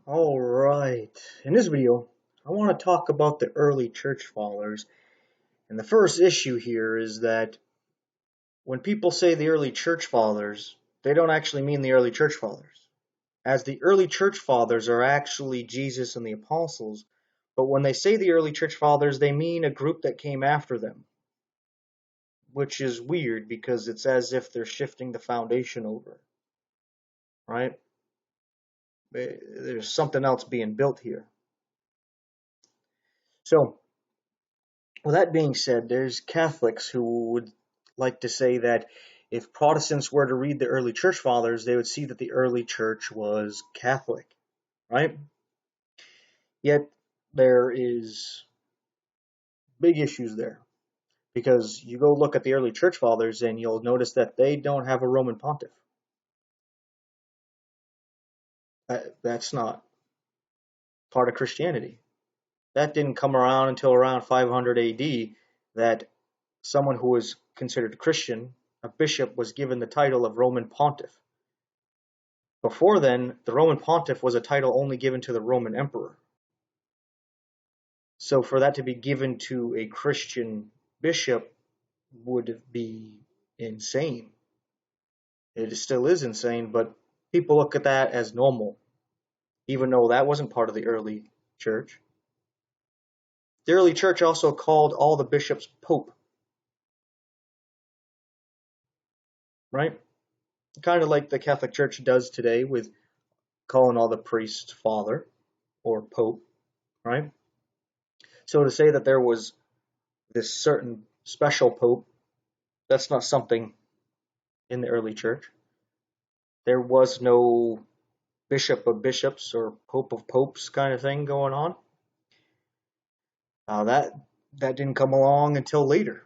All right. In this video, I want to talk about the early church fathers. And the first issue here is that when people say the early church fathers, they don't actually mean the early church fathers, as the early church fathers are actually Jesus and the apostles. But when they say the early church fathers, they mean a group that came after them, which is weird because it's as if they're shifting the foundation over, right? There's something else being built here. So, with that being said, there's Catholics who would like to say that if Protestants were to read the early church fathers, they would see that the early church was Catholic, right? Yet there is big issues there because you go look at the early church fathers and you'll notice that they don't have a Roman pontiff. That's not part of Christianity. That didn't come around until around 500 AD that someone who was considered Christian, a bishop, was given the title of Roman pontiff. Before then, the Roman pontiff was a title only given to the Roman emperor. So for that to be given to a Christian bishop would be insane. It still is insane, but people look at that as normal, even though that wasn't part of the early church. The early church also called all the bishops pope, right? Kind of like the Catholic Church does today with calling all the priests father or pope, right? So to say that there was this certain special pope, that's not something in the early church. There was no bishop of bishops or pope of popes kind of thing going on. That didn't come along until later.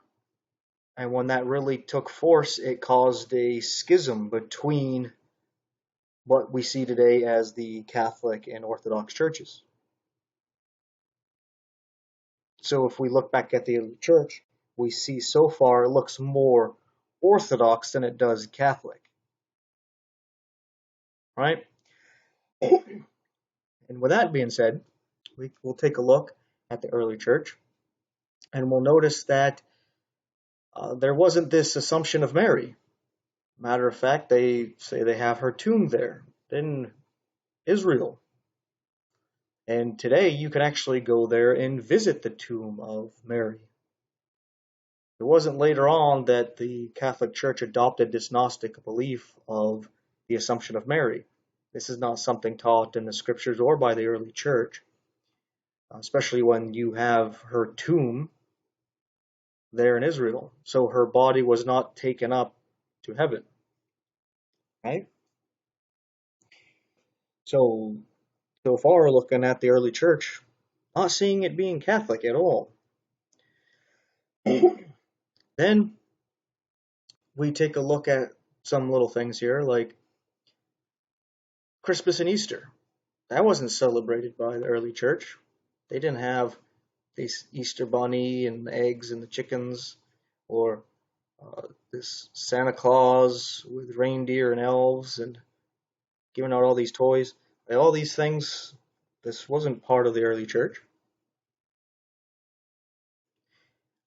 And when that really took force, it caused a schism between what we see today as the Catholic and Orthodox churches. So if we look back at the early church, we see so far it looks more Orthodox than it does Catholic. Right? And with that being said, we'll take a look at the early church, and we'll notice that there wasn't this assumption of Mary. Matter of fact, they say they have her tomb there in Israel. And today you can actually go there and visit the tomb of Mary. It wasn't later on that the Catholic Church adopted this Gnostic belief of the Assumption of Mary. This is not something taught in the scriptures or by the early church, especially when you have her tomb there in Israel. So her body was not taken up to heaven, right? So far looking at the early church, not seeing it being Catholic at all. Then we take a look at some little things here like Christmas and Easter. That wasn't celebrated by the early church. They didn't have this Easter bunny and the eggs and the chickens, or this Santa Claus with reindeer and elves and giving out all these toys. All these things, this wasn't part of the early church.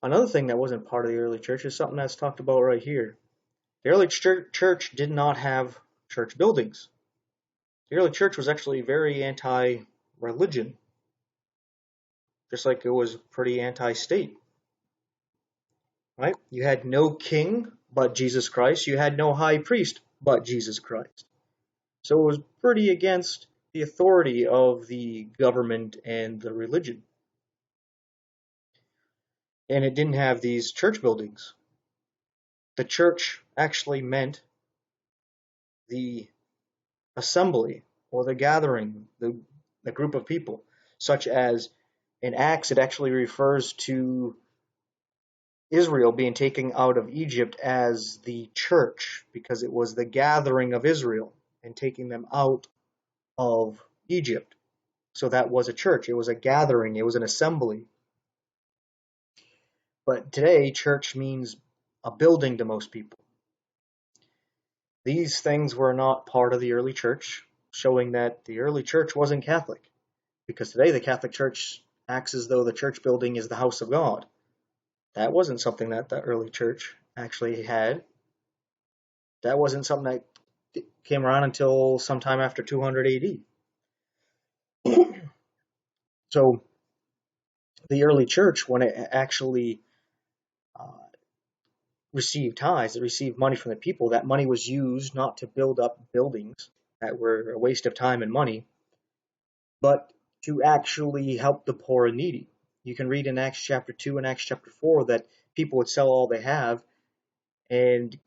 Another thing that wasn't part of the early church is something that's talked about right here. The early church did not have church buildings. The early church was actually very anti-religion, just like it was pretty anti-state. Right? You had no king but Jesus Christ. You had no high priest but Jesus Christ. So it was pretty against the authority of the government and the religion. And it didn't have these church buildings. The church actually meant the assembly or the gathering, the group of people, such as in Acts, it actually refers to Israel being taken out of Egypt as the church because it was the gathering of Israel and taking them out of Egypt. So that was a church. It was a gathering. It was an assembly. But today, church means a building to most people. These things were not part of the early church. showing that the early church wasn't Catholic. Because today the Catholic Church acts as though the church building is the house of God. That wasn't something that the early church actually had. That wasn't something that came around until sometime after 200 AD. So the early church, when it actually uh, received tithes, it received money from the people, that money was used not to build up buildings that were a waste of time and money, but to actually help the poor and needy. You can read in Acts chapter 2 and Acts chapter 4 that people would sell all they have and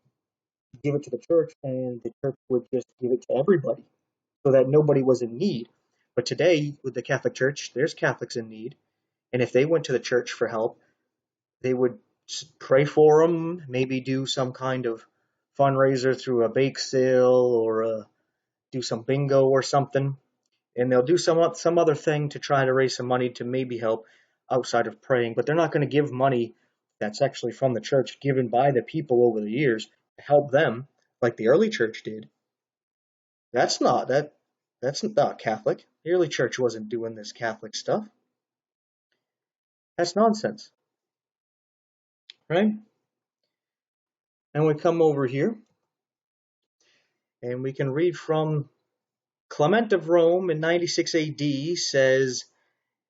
give it to the church, and the church would just give it to everybody so that nobody was in need. But today, with the Catholic Church, there's Catholics in need, and if they went to the church for help, they would pray for them, maybe do some kind of fundraiser through a bake sale or do some bingo or something, and they'll do some other thing to try to raise some money to maybe help outside of praying. But they're not going to give money that's actually from the church, given by the people over the years, to help them like the early church did. That's not Catholic. The early church wasn't doing this Catholic stuff. That's nonsense, right? And we come over here and we can read from Clement of Rome in 96 AD says,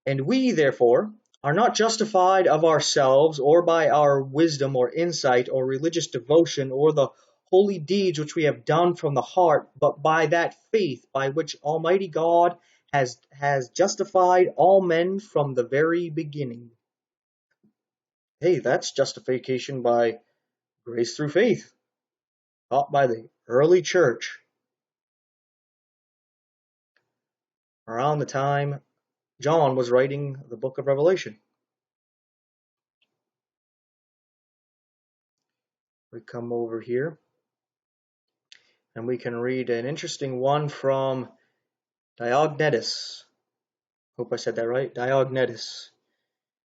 "And we, therefore, are not justified of ourselves or by our wisdom or insight or religious devotion or the holy deeds which we have done from the heart, but by that faith by which Almighty God has justified all men from the very beginning." Hey, that's justification by grace through faith, taught by the early church around the time John was writing the book of Revelation. We come over here and we can read an interesting one from Diognetus. Hope I said that right. Diognetus.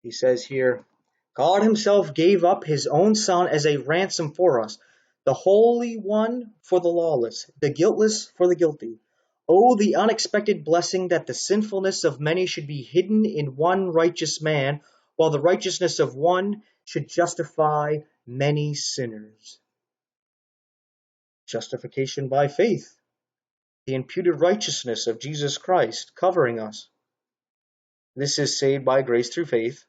He says here, "God himself gave up his own Son as a ransom for us, the Holy One for the lawless, the guiltless for the guilty. Oh, the unexpected blessing that the sinfulness of many should be hidden in one righteous man, while the righteousness of one should justify many sinners." Justification by faith, the imputed righteousness of Jesus Christ covering us. This is saved by grace through faith,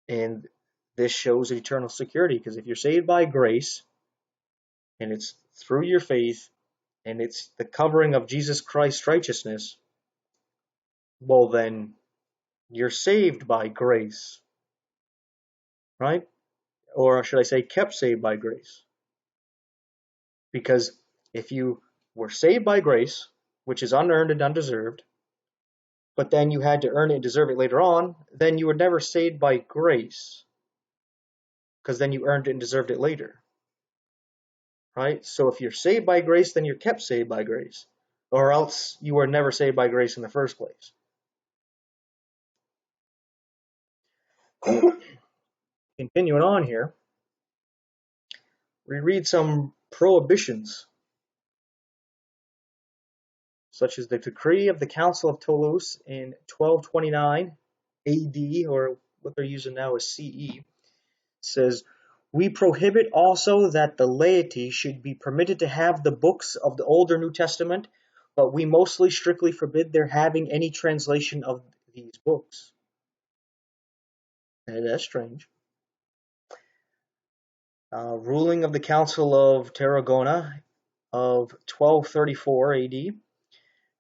and this shows eternal security, because if you're saved by grace, and it's through your faith, and it's the covering of Jesus Christ's righteousness, well then, you're saved by grace, right? Or should I say, kept saved by grace? Because if you were saved by grace, which is unearned and undeserved, but then you had to earn it and deserve it later on, then you were never saved by grace, because then you earned it and deserved it later. Right? So if you're saved by grace, then you're kept saved by grace, or else you were never saved by grace in the first place. Continuing on here, we read some prohibitions, such as the decree of the Council of Toulouse in 1229 AD, or what they're using now is CE, says, "We prohibit also that the laity should be permitted to have the books of the Old or New Testament, but we mostly strictly forbid their having any translation of these books." And that's strange. Ruling of the Council of Tarragona of 1234 AD.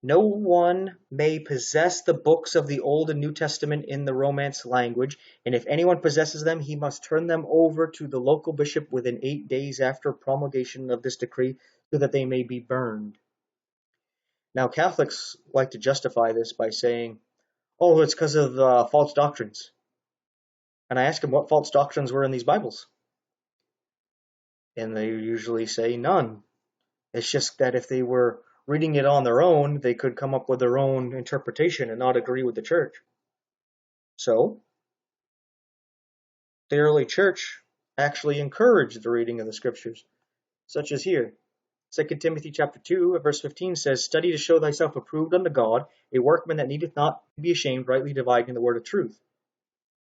"No one may possess the books of the Old and New Testament in the Romance language, and if anyone possesses them, he must turn them over to the local bishop within 8 days after promulgation of this decree, so that they may be burned." Now, Catholics like to justify this by saying, "Oh, it's because of false doctrines." And I ask them what false doctrines were in these Bibles. And they usually say none. It's just that if they were reading it on their own, they could come up with their own interpretation and not agree with the church. So, the early church actually encouraged the reading of the scriptures, such as here. It 2 Timothy chapter 2, verse 15 says, "Study to show thyself approved unto God, a workman that needeth not be ashamed, rightly dividing the word of truth."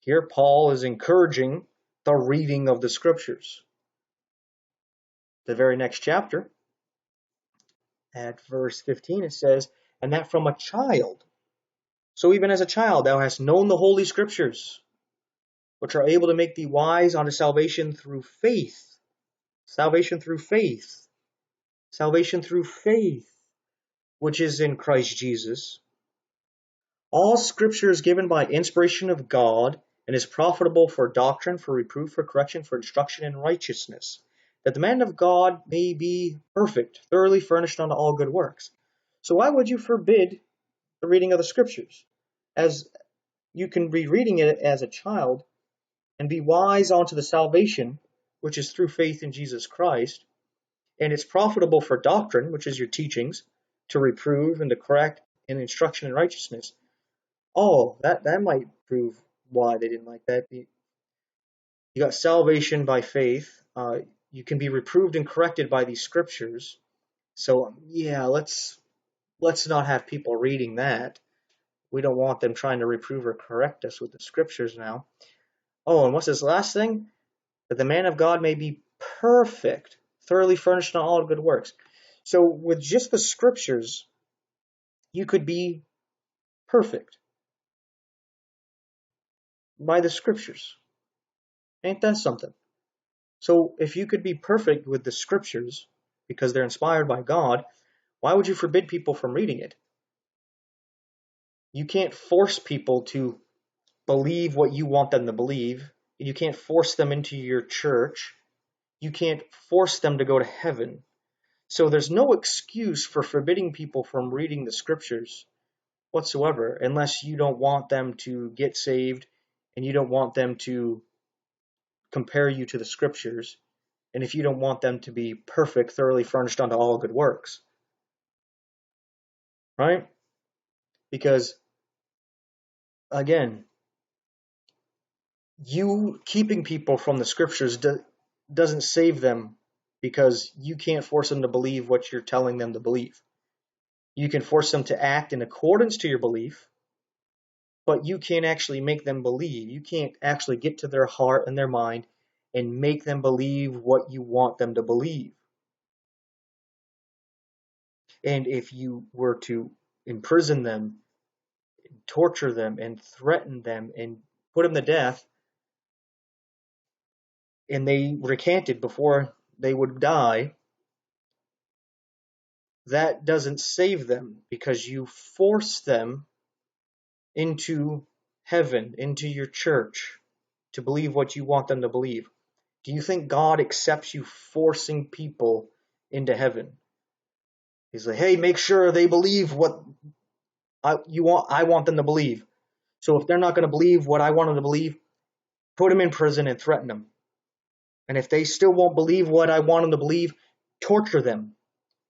Here Paul is encouraging the reading of the scriptures. The very next chapter, at verse 15, it says, "And that from a child. So even as a child thou hast known the holy scriptures, which are able to make thee wise unto salvation through faith." Salvation through faith. Salvation through faith, which is in Christ Jesus. "All scripture is given by inspiration of God, and is profitable for doctrine, for reproof, for correction, for instruction in righteousness, that the man of God may be perfect, thoroughly furnished unto all good works." So why would you forbid the reading of the scriptures? As you can be reading it as a child and be wise unto the salvation, which is through faith in Jesus Christ, and it's profitable for doctrine, which is your teachings, to reprove and to correct in instruction in righteousness. Oh, that might prove why they didn't like that. You got salvation by faith. You can be reproved and corrected by these scriptures. So yeah, let's not have people reading that. We don't want them trying to reprove or correct us with the scriptures now. Oh, and what's this last thing? That the man of God may be perfect, thoroughly furnished in all good works. So with just the scriptures, you could be perfect by the scriptures. Ain't that something? So if you could be perfect with the scriptures, because they're inspired by God, why would you forbid people from reading it? You can't force people to believe what you want them to believe. You can't force them into your church. You can't force them to go to heaven. So there's no excuse for forbidding people from reading the scriptures whatsoever, unless you don't want them to get saved and you don't want them to compare you to the scriptures, and if you don't want them to be perfect, thoroughly furnished unto all good works. Right? Because, again, you keeping people from the scriptures doesn't save them, because you can't force them to believe what you're telling them to believe. You can force them to act in accordance to your belief, but you can't actually make them believe. You can't actually get to their heart and their mind and make them believe what you want them to believe. And if you were to imprison them, torture them, and threaten them, and put them to death, and they recanted before they would die, that doesn't save them, because you force them into heaven, into your church, to believe what you want them to believe. Do you think God accepts you forcing people into heaven? He's like, hey, make sure they believe what I want them to believe. So if they're not going to believe what I want them to believe, put them in prison and threaten them. And if they still won't believe what I want them to believe, torture them.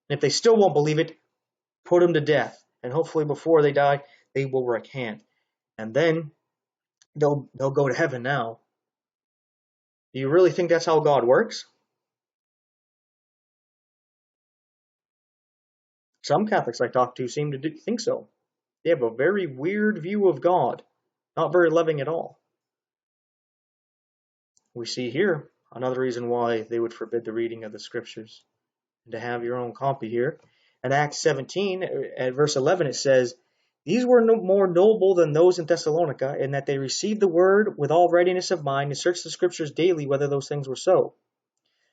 And if they still won't believe it, put them to death. And hopefully before they die, they will recant. And then they'll go to heaven now. Do you really think that's how God works? Some Catholics I talk to seem to think so. They have a very weird view of God, not very loving at all. We see here another reason why they would forbid the reading of the scriptures. And to have your own copy here. In Acts 17, at verse 11, it says, "These were no more noble than those in Thessalonica, in that they received the word with all readiness of mind, and searched the scriptures daily whether those things were so."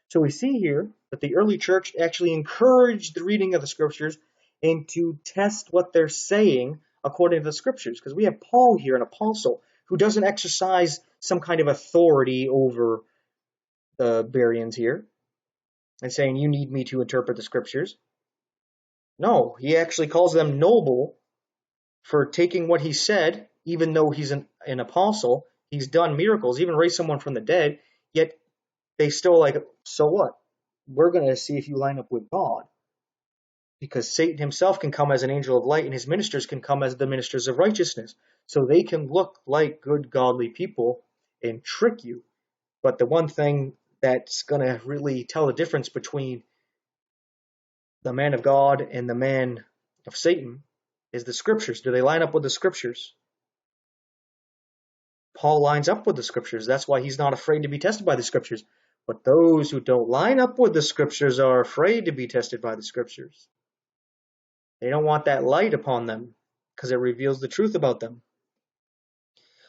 So we see here that the early church actually encouraged the reading of the scriptures and to test what they're saying according to the scriptures. Because we have Paul here, an apostle, who doesn't exercise some kind of authority over the Bereans here and saying, you need me to interpret the scriptures. No, he actually calls them noble for taking what he said, even though he's an apostle, he's done miracles, even raised someone from the dead, yet they still like, so what? We're going to see if you line up with God. Because Satan himself can come as an angel of light, and his ministers can come as the ministers of righteousness. So they can look like good, godly people and trick you. But the one thing that's going to really tell the difference between the man of God and the man of Satan is the scriptures. Do they line up with the scriptures? Paul lines up with the scriptures. That's why he's not afraid to be tested by the scriptures. But those who don't line up with the scriptures are afraid to be tested by the scriptures. They don't want that light upon them because it reveals the truth about them.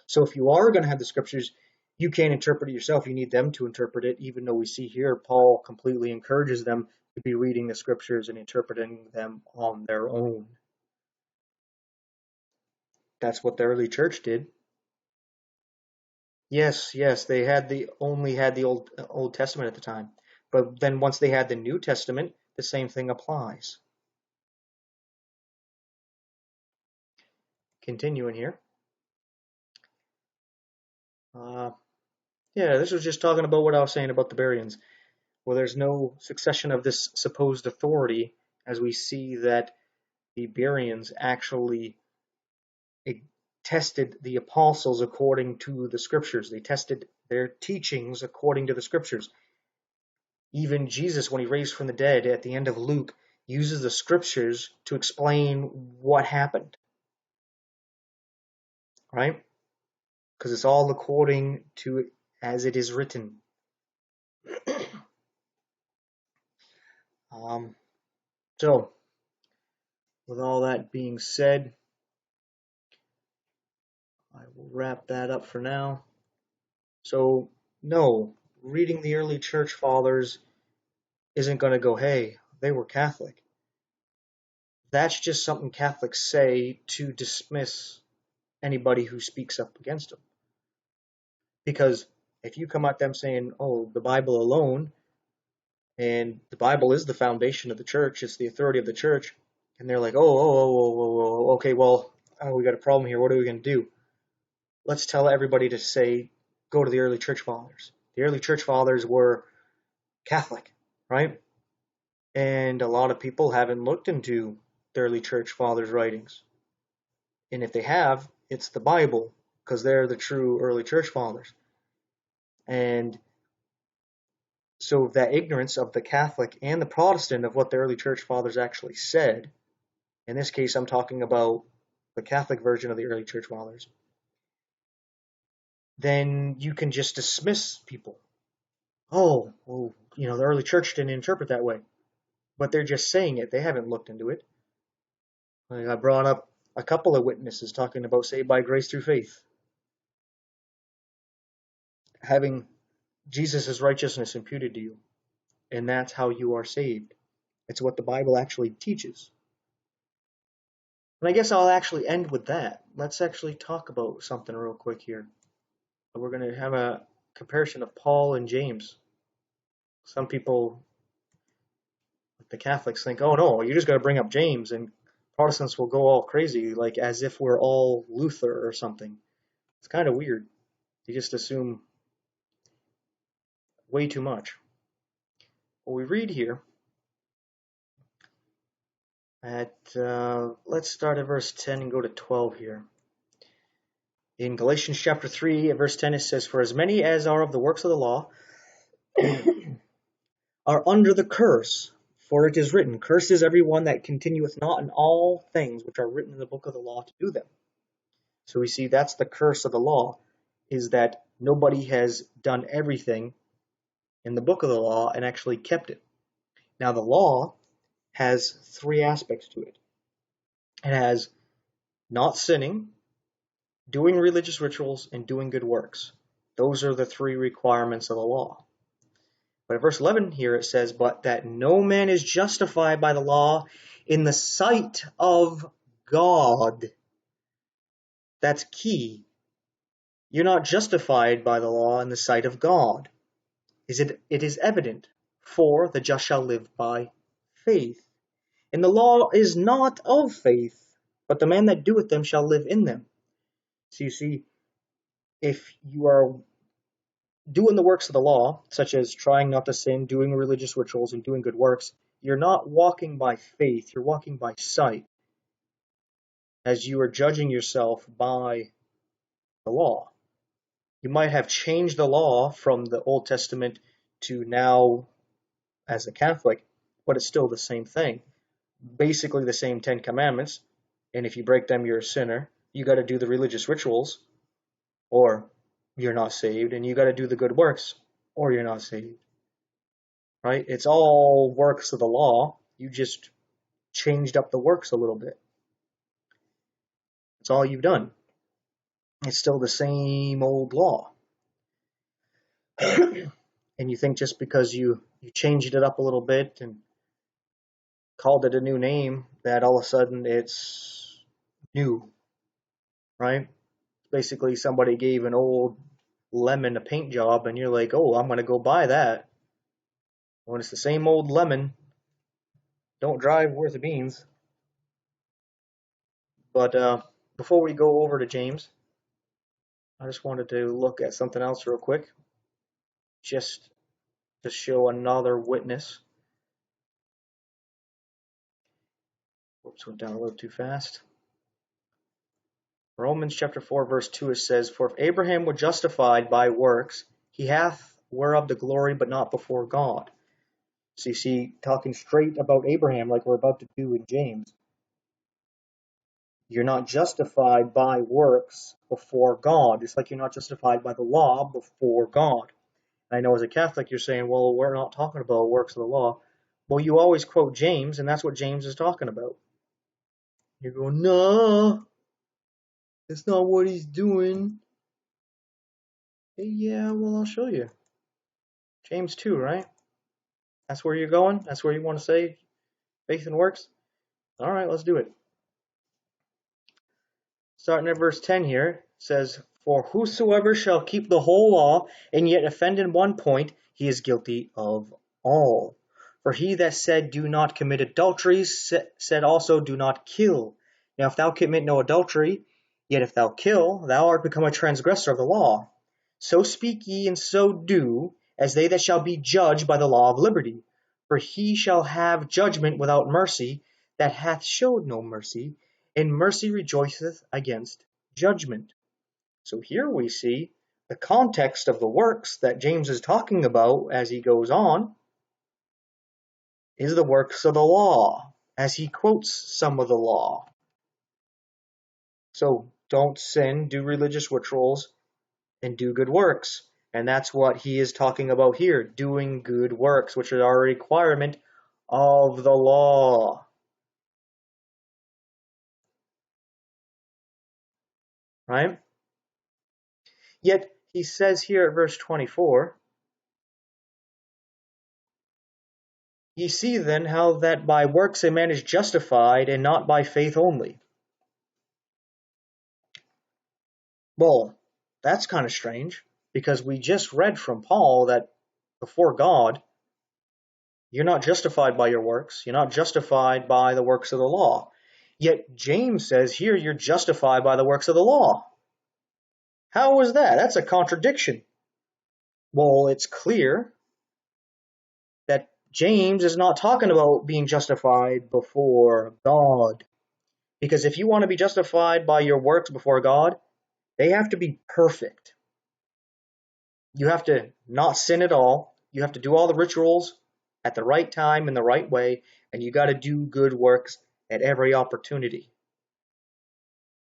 So if you are going to have the scriptures, you can't interpret it yourself. You need them to interpret it, even though we see here Paul completely encourages them to be reading the scriptures and interpreting them on their own. That's what the early church did. Yes, they only had the Old Testament at the time. But then once they had the New Testament, the same thing applies. Continuing here. This was just talking about what I was saying about the Bereans. Well, there's no succession of this supposed authority, as we see that the Bereans actually tested the apostles according to the scriptures. They tested their teachings according to the scriptures. Even Jesus, when he raised from the dead at the end of Luke, uses the scriptures to explain what happened. Right? Because it's all according to as it is written. So, with all that being said, I will wrap that up for now. So, no, reading the early church fathers isn't going to go, hey, they were Catholic. That's just something Catholics say to dismiss anybody who speaks up against them. Because if you come at them saying, oh, the Bible alone, and the Bible is the foundation of the church, it's the authority of the church, and they're like, okay, well, we got a problem here, what are we going to do? Let's tell everybody to say, go to the early church fathers. The early church fathers were Catholic, right? And a lot of people haven't looked into the early church fathers' writings. And if they have, it's the Bible, because they're the true early church fathers. And so that ignorance of the Catholic and the Protestant of what the early church fathers actually said, in this case I'm talking about the Catholic version of the early church fathers, then you can just dismiss people. Oh, well, the early church didn't interpret that way. But they're just saying it. They haven't looked into it. Like I brought up a couple of witnesses talking about saved by grace through faith. Having Jesus' righteousness imputed to you. And that's how you are saved. It's what the Bible actually teaches. And I guess I'll actually end with that. Let's actually talk about something real quick here. We're going to have a comparison of Paul and James. Some people, the Catholics, think, oh no, you just got to bring up James, and Protestants will go all crazy, like as if we're all Luther or something. It's kind of weird. You just assume way too much. What we read here let's start at verse 10 and go to 12 here. In Galatians chapter 3, verse 10, it says, for as many as are of the works of the law are under the curse, for it is written, cursed is everyone that continueth not in all things which are written in the book of the law to do them. So we see that's the curse of the law, is that nobody has done everything in the book of the law and actually kept it. Now the law has three aspects to it. It has not sinning, doing religious rituals, and doing good works. Those are the three requirements of the law. But in verse 11 here it says, but that no man is justified by the law in the sight of God. That's key. You're not justified by the law in the sight of God. It is evident, for the just shall live by faith. And the law is not of faith, but the man that doeth them shall live in them. So you see, if you are doing the works of the law, such as trying not to sin, doing religious rituals, and doing good works, you're not walking by faith, you're walking by sight, as you are judging yourself by the law. You might have changed the law from the Old Testament to now as a Catholic, but it's still the same thing. Basically the same 10 commandments, and if you break them, you're a sinner. You got to do the religious rituals, or you're not saved, and you got to do the good works, or you're not saved. Right? It's all works of the law. You just changed up the works a little bit. That's all you've done. It's still the same old law. And you think just because you changed it up a little bit and called it a new name, that all of a sudden it's new, right? Basically, somebody gave an old lemon a paint job, and you're like, oh, I'm going to go buy that. When it's the same old lemon, don't drive worth of beans. But before we go over to James, I just wanted to look at something else real quick, just to show another witness. Whoops, went down a little too fast. Romans chapter 4, verse 2, it says, For if Abraham were justified by works, he hath whereof the glory, but not before God. So you see, talking straight about Abraham like we're about to do in James. You're not justified by works before God, just like you're not justified by the law before God. I know as a Catholic you're saying, well, we're not talking about works of the law. Well, you always quote James, and that's what James is talking about. You go, no, that's not what he's doing. Hey, yeah, well, I'll show you. James 2, right? That's where you're going? That's where you want to say faith and works? All right, let's do it. Starting at verse 10 here, it says, For whosoever shall keep the whole law, and yet offend in one point, he is guilty of all. For he that said, Do not commit adultery, said also, Do not kill. Now if thou commit no adultery, yet if thou kill, thou art become a transgressor of the law. So speak ye, and so do, as they that shall be judged by the law of liberty. For he shall have judgment without mercy, that hath showed no mercy, and mercy rejoiceth against judgment. So here we see the context of the works that James is talking about as he goes on is the works of the law, as he quotes some of the law. So don't sin, do religious rituals, and do good works. And that's what he is talking about here, doing good works, which are a requirement of the law. Right? Yet he says here at verse 24, Ye see then how that by works a man is justified, and not by faith only. Well, that's kind of strange, because we just read from Paul that before God, you're not justified by your works. You're not justified by the works of the law. Yet James says here you're justified by the works of the law. How is that? That's a contradiction. Well, it's clear that James is not talking about being justified before God. Because if you want to be justified by your works before God, they have to be perfect. You have to not sin at all. You have to do all the rituals at the right time in the right way, and you got to do good works at every opportunity.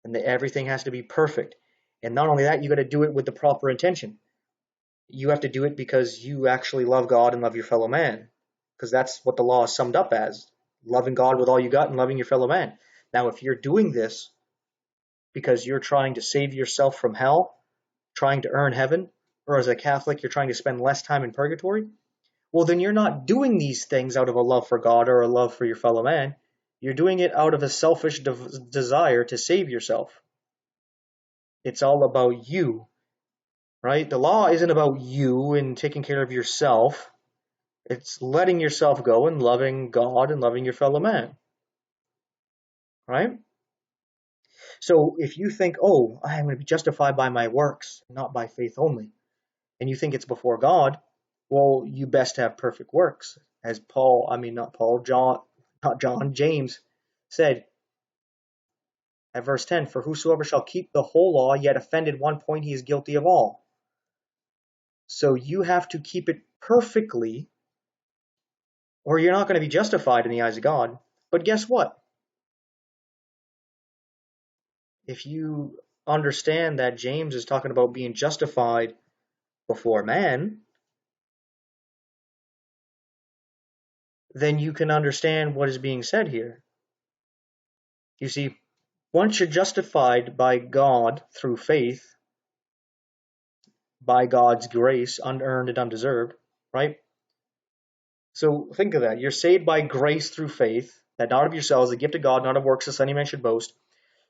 And everything has to be perfect. And not only that, you got to do it with the proper intention. You have to do it because you actually love God and love your fellow man. Because that's what the law is summed up as. Loving God with all you got and loving your fellow man. Now, if you're doing this because you're trying to save yourself from hell, trying to earn heaven, or as a Catholic, you're trying to spend less time in purgatory, well, then you're not doing these things out of a love for God or a love for your fellow man. You're doing it out of a selfish desire to save yourself. It's all about you, right? The law isn't about you and taking care of yourself. It's letting yourself go and loving God and loving your fellow man, right? So if you think, oh, I'm going to be justified by my works, not by faith only, and you think it's before God, well, you best have perfect works. As James said at verse 10, For whosoever shall keep the whole law, yet offend in one point, he is guilty of all. So you have to keep it perfectly or you're not going to be justified in the eyes of God. But guess what? If you understand that James is talking about being justified before man, then you can understand what is being said here. You see, once you're justified by God through faith, by God's grace, unearned and undeserved, right? So think of that. You're saved by grace through faith, that not of yourselves, a gift of God, not of works, lest any man should boast.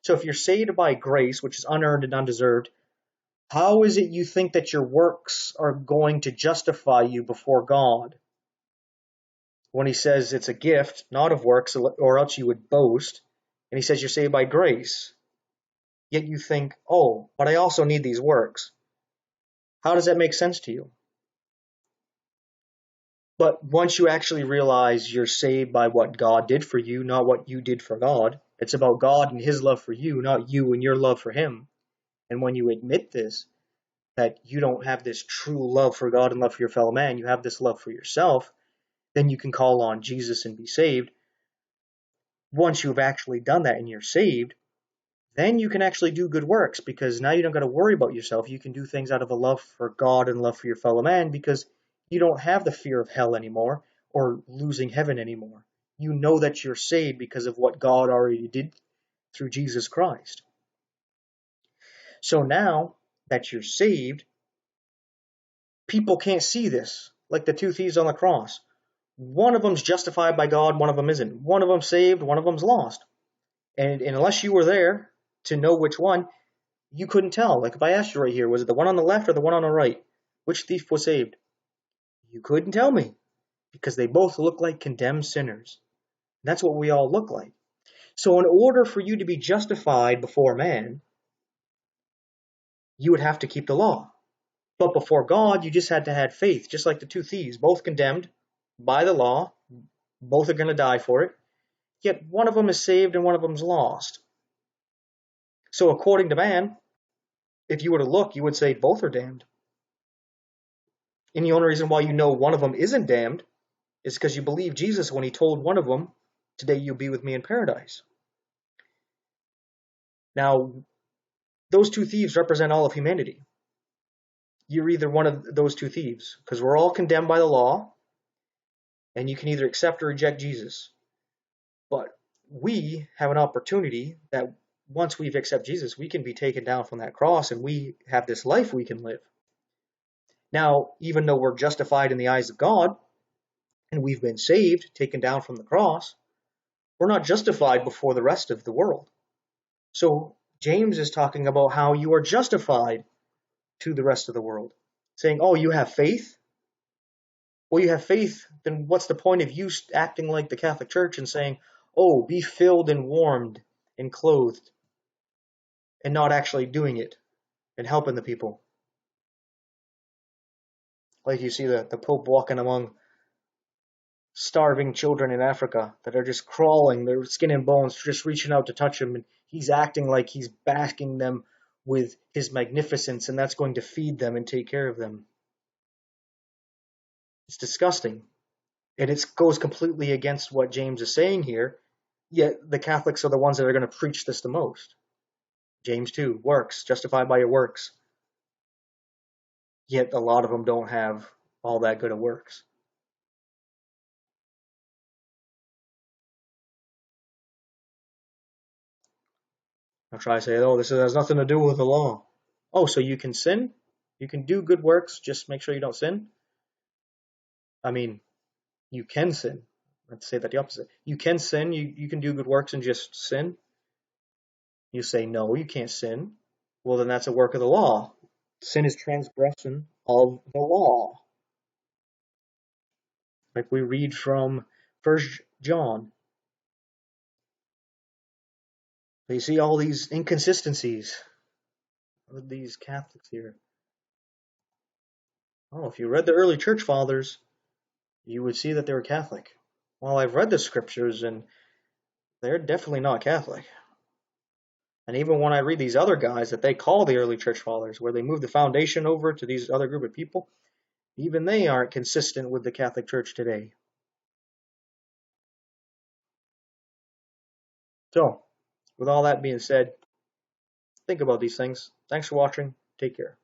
So if you're saved by grace, which is unearned and undeserved, how is it you think that your works are going to justify you before God? When he says it's a gift, not of works, or else you would boast, and he says you're saved by grace, yet you think, oh, but I also need these works. How does that make sense to you? But once you actually realize you're saved by what God did for you, not what you did for God, it's about God and his love for you, not you and your love for him. And when you admit this, that you don't have this true love for God and love for your fellow man, you have this love for yourself, then you can call on Jesus and be saved. Once you've actually done that and you're saved, then you can actually do good works, because now you don't got to worry about yourself. You can do things out of a love for God and love for your fellow man, because you don't have the fear of hell anymore or losing heaven anymore. You know that you're saved because of what God already did through Jesus Christ. So now that you're saved, people can't see this, like the two thieves on the cross. One of them's justified by God, one of them isn't. One of them's saved, one of them's lost. And unless you were there to know which one, you couldn't tell. Like if I asked you right here, was it the one on the left or the one on the right? Which thief was saved? You couldn't tell me, because they both look like condemned sinners. That's what we all look like. So in order for you to be justified before man, you would have to keep the law. But before God, you just had to have faith, just like the two thieves, both condemned by the law. Both are going to die for it. Yet one of them is saved and one of them is lost. So according to man, if you were to look, you would say both are damned. And the only reason why you know one of them isn't damned is because you believe Jesus when he told one of them, today you'll be with me in paradise. Now, those two thieves represent all of humanity. You're either one of those two thieves, because we're all condemned by the law, and you can either accept or reject Jesus. But we have an opportunity that once we've accepted Jesus, we can be taken down from that cross, and we have this life we can live. Now, even though we're justified in the eyes of God, and we've been saved, taken down from the cross, we're not justified before the rest of the world. So James is talking about how you are justified to the rest of the world, saying, oh, you have faith? Well, you have faith, then what's the point of you acting like the Catholic Church and saying, oh, be filled and warmed and clothed, and not actually doing it and helping the people? Like you see the Pope walking among starving children in Africa that are just crawling, their skin and bones, just reaching out to touch them, and he's acting like he's basking them with his magnificence, and that's going to feed them and take care of them. It's disgusting. And it goes completely against what James is saying here, yet the Catholics are the ones that are going to preach this the most. James 2, works, justified by your works. Yet a lot of them don't have all that good of works. I'll try to say, oh, this has nothing to do with the law. Oh, so you can sin? You can do good works, just make sure you don't sin? I mean, you can sin. Let's say that the opposite. You can sin, you can do good works and just sin? You say, no, you can't sin. Well, then that's a work of the law. Sin is transgression of the law. Like we read from 1 John. You see all these inconsistencies with these Catholics here. Oh, if you read the early church fathers, you would see that they were Catholic. Well, I've read the scriptures, and they're definitely not Catholic. And even when I read these other guys that they call the early church fathers, where they move the foundation over to these other group of people, even they aren't consistent with the Catholic Church today. So, with all that being said, think about these things. Thanks for watching. Take care.